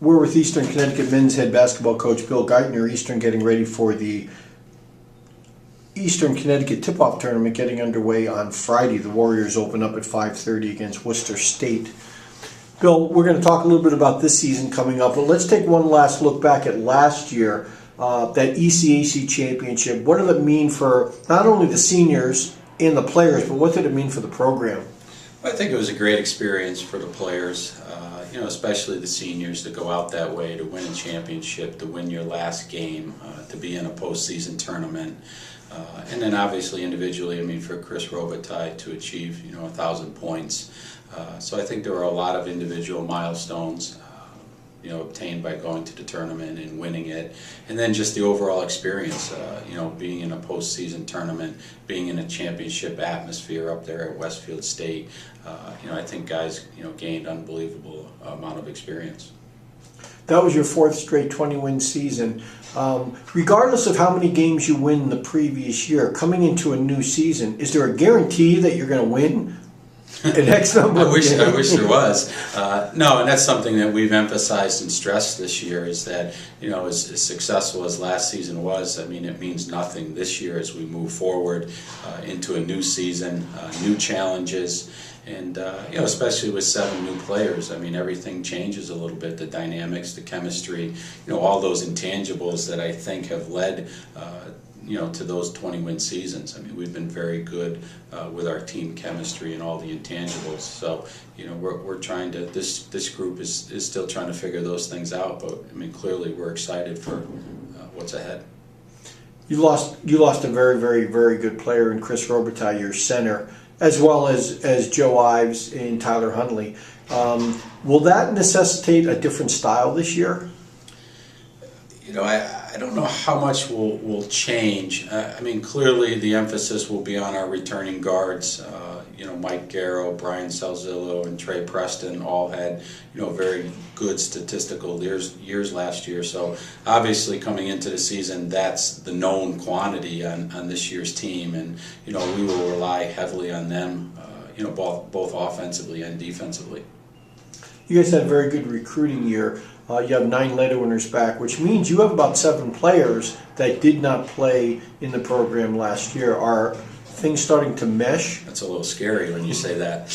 We're with Eastern Connecticut men's head basketball coach Bill Geitner. Eastern getting ready for the Eastern Connecticut TipOff Tournament getting underway on Friday. The Warriors open up at 5:30 against Worcester State. Bill, we're going to talk a little bit about this season coming up, but let's take one last look back at last year, that ECAC Championship. What did it mean for not only the seniors and the players, but what did it mean for the program? I think it was a great experience for the players, especially the seniors, to go out that way, to win a championship, to win your last game, to be in a postseason tournament. And then obviously individually, I mean, for Chris Robitaille to achieve, 1,000 points. So I think there were a lot of individual milestones, obtained by going to the tournament and winning it. And then just the overall experience, being in a postseason tournament, being in a championship atmosphere up there at Westfield State. I think guys, gained unbelievable amount of experience. That was your fourth straight 20-win season. Regardless of how many games you win the previous year, coming into a new season, is there a guarantee that you're going to win an X number I wish there was. No, and that's something that we've emphasized and stressed this year, is that, as successful as last season was, I mean, it means nothing this year as we move forward into a new season, new challenges. And, especially with 7 new players, I mean, everything changes a little bit, the dynamics, the chemistry, all those intangibles that I think have led, to those 20-win seasons. I mean, we've been very good with our team chemistry and all the intangibles. So, we're trying to, this group is still trying to figure those things out, but, I mean, clearly we're excited for what's ahead. You lost a very, very, very good player in Chris Robitaille, your center, as well as Joe Ives and Tyler Hunley. Will that necessitate a different style this year? I don't know how much will change. I mean, clearly the emphasis will be on our returning guards. Mike Garrow, Brian Salzillo, and Trey Preston all had, very good statistical years last year. So obviously coming into the season, that's the known quantity on this year's team, and we will rely heavily on them, both offensively and defensively. You guys had a very good recruiting year. You have 9 letter winners back, which means you have about 7 players that did not play in the program last year. Are things starting to mesh? That's a little scary when you say that.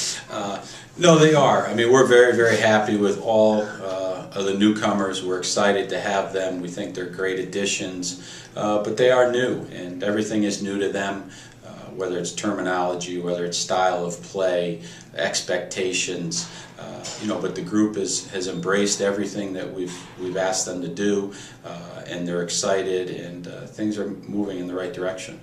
No, they are. I mean, we're very, very happy with all of the newcomers. We're excited to have them. We think they're great additions, but they are new, and everything is new to them. Whether it's terminology, whether it's style of play, expectations, but the group has embraced everything that we've asked them to do, and they're excited, and things are moving in the right direction.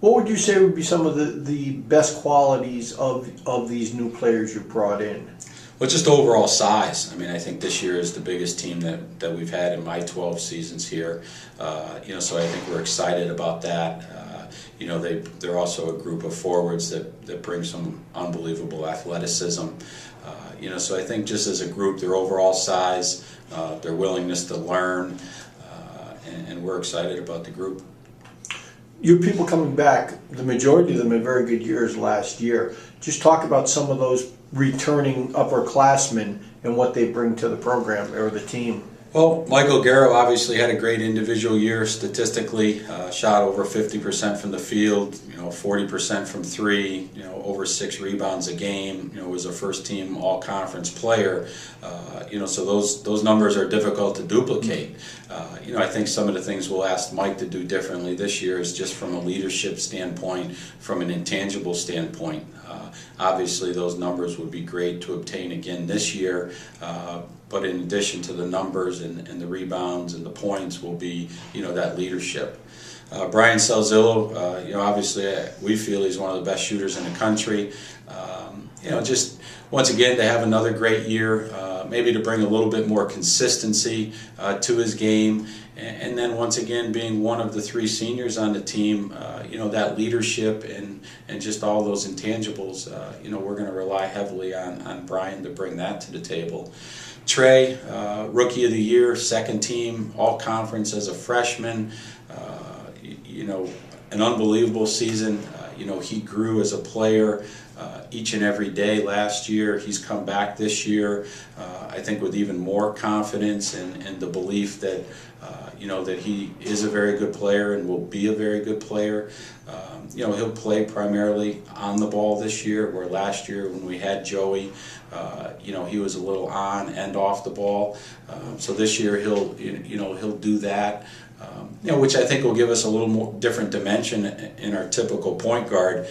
What would you say would be some of the best qualities of these new players you brought in? Well, just overall size. I mean, I think this year is the biggest team that we've had in my 12 seasons here. So I think we're excited about that. They're also a group of forwards that bring some unbelievable athleticism. So I think just as a group, their overall size, their willingness to learn, and we're excited about the group. Your people coming back, the majority of them had very good years last year. Just talk about some of those returning upperclassmen and what they bring to the program or the team. Well, Michael Garrow obviously had a great individual year statistically, shot over 50% from the field, 40% from 3, over 6 rebounds a game, was a first team all-conference player. So those numbers are difficult to duplicate. I think some of the things we'll ask Mike to do differently this year is just from a leadership standpoint, from an intangible standpoint. Obviously those numbers would be great to obtain again this year, but in addition to the numbers and the rebounds and the points will be, that leadership. Brian Salzillo, obviously we feel he's one of the best shooters in the country. Just once again to have another great year, maybe to bring a little bit more consistency to his game, and then once again being one of the 3 seniors on the team, that leadership and just all those intangibles, we're going to rely heavily on Brian to bring that to the table. Trey, Rookie of the Year, second team, all conference as a freshman, an unbelievable season. He grew as a player, each and every day last year. He's come back this year, I think, with even more confidence and the belief that that he is a very good player and will be a very good player. He'll play primarily on the ball this year, where last year when we had Joey, he was a little on and off the ball. So this year he'll do that. Which I think will give us a little more different dimension in our typical point guard.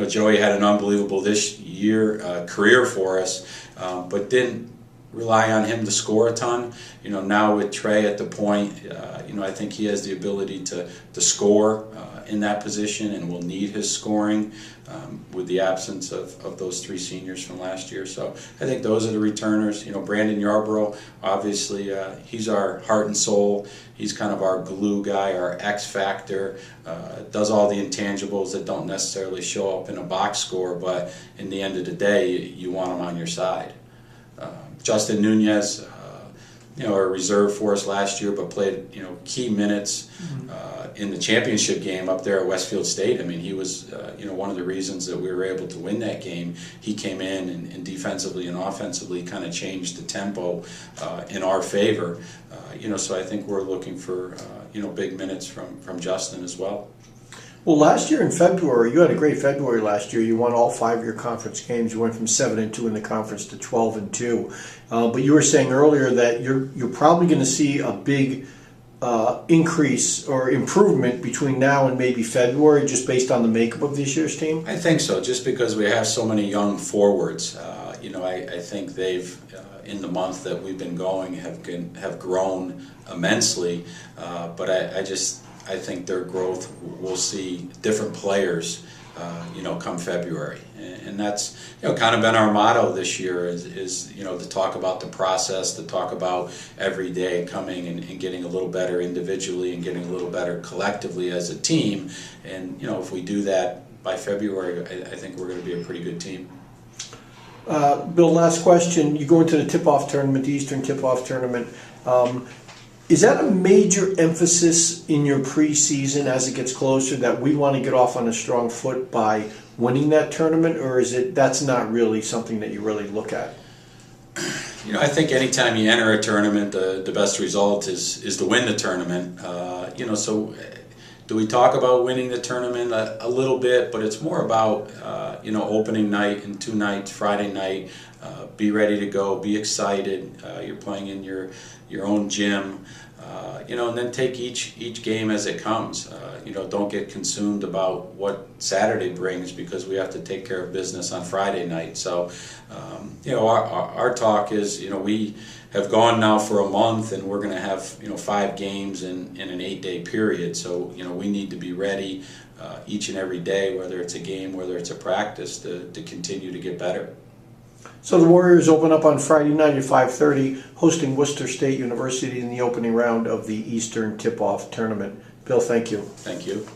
Joey had an unbelievable this year career for us, but didn't rely on him to score a ton. Now with Trey at the point, I think he has the ability to score in that position, and will need his scoring with the absence of those three seniors from last year. So I think those are the returners. Brandon Yarborough, obviously, he's our heart and soul. He's kind of our glue guy, our X factor, does all the intangibles that don't necessarily show up in a box score, but in the end of the day, you want him on your side. Justin Nunez, a reserve for us last year, but played key minutes in the championship game up there at Westfield State. I mean, he was one of the reasons that we were able to win that game. He came in and defensively and offensively kind of changed the tempo in our favor. So I think we're looking for big minutes from Justin as well. Well, last year in February, you had a great February last year. You won all 5 of your conference games. You went from 7-2 in the conference to 12-2. But you were saying earlier that you're probably going to see a big increase or improvement between now and maybe February, just based on the makeup of this year's team. I think so, just because we have so many young forwards. I think they've in the month that we've been going have grown immensely. But I think their growth, we'll see different players, come February. And that's, kind of been our motto this year is to talk about the process, to talk about every day coming and getting a little better individually and getting a little better collectively as a team. And, if we do that by February, I think we're going to be a pretty good team. Bill, last question. You go into the TipOff Tournament, the Eastern TipOff Tournament. Is that a major emphasis in your preseason as it gets closer, that we want to get off on a strong foot by winning that tournament, or is it that's not really something that you really look at? I think anytime you enter a tournament, the best result is to win the tournament. So do we talk about winning the tournament a little bit, but it's more about opening night and 2 nights, Friday night. Be ready to go. Be excited. You're playing in your own gym. And then take each game as it comes. Don't get consumed about what Saturday brings, because we have to take care of business on Friday night. So, our talk is, we have gone now for a month, and we're going to have 5 games in an 8-day period. So, we need to be ready each and every day, whether it's a game, whether it's a practice, to continue to get better. So the Warriors open up on Friday night at 5:30, hosting Worcester State University in the opening round of the Eastern Tip-Off Tournament. Bill, thank you. Thank you.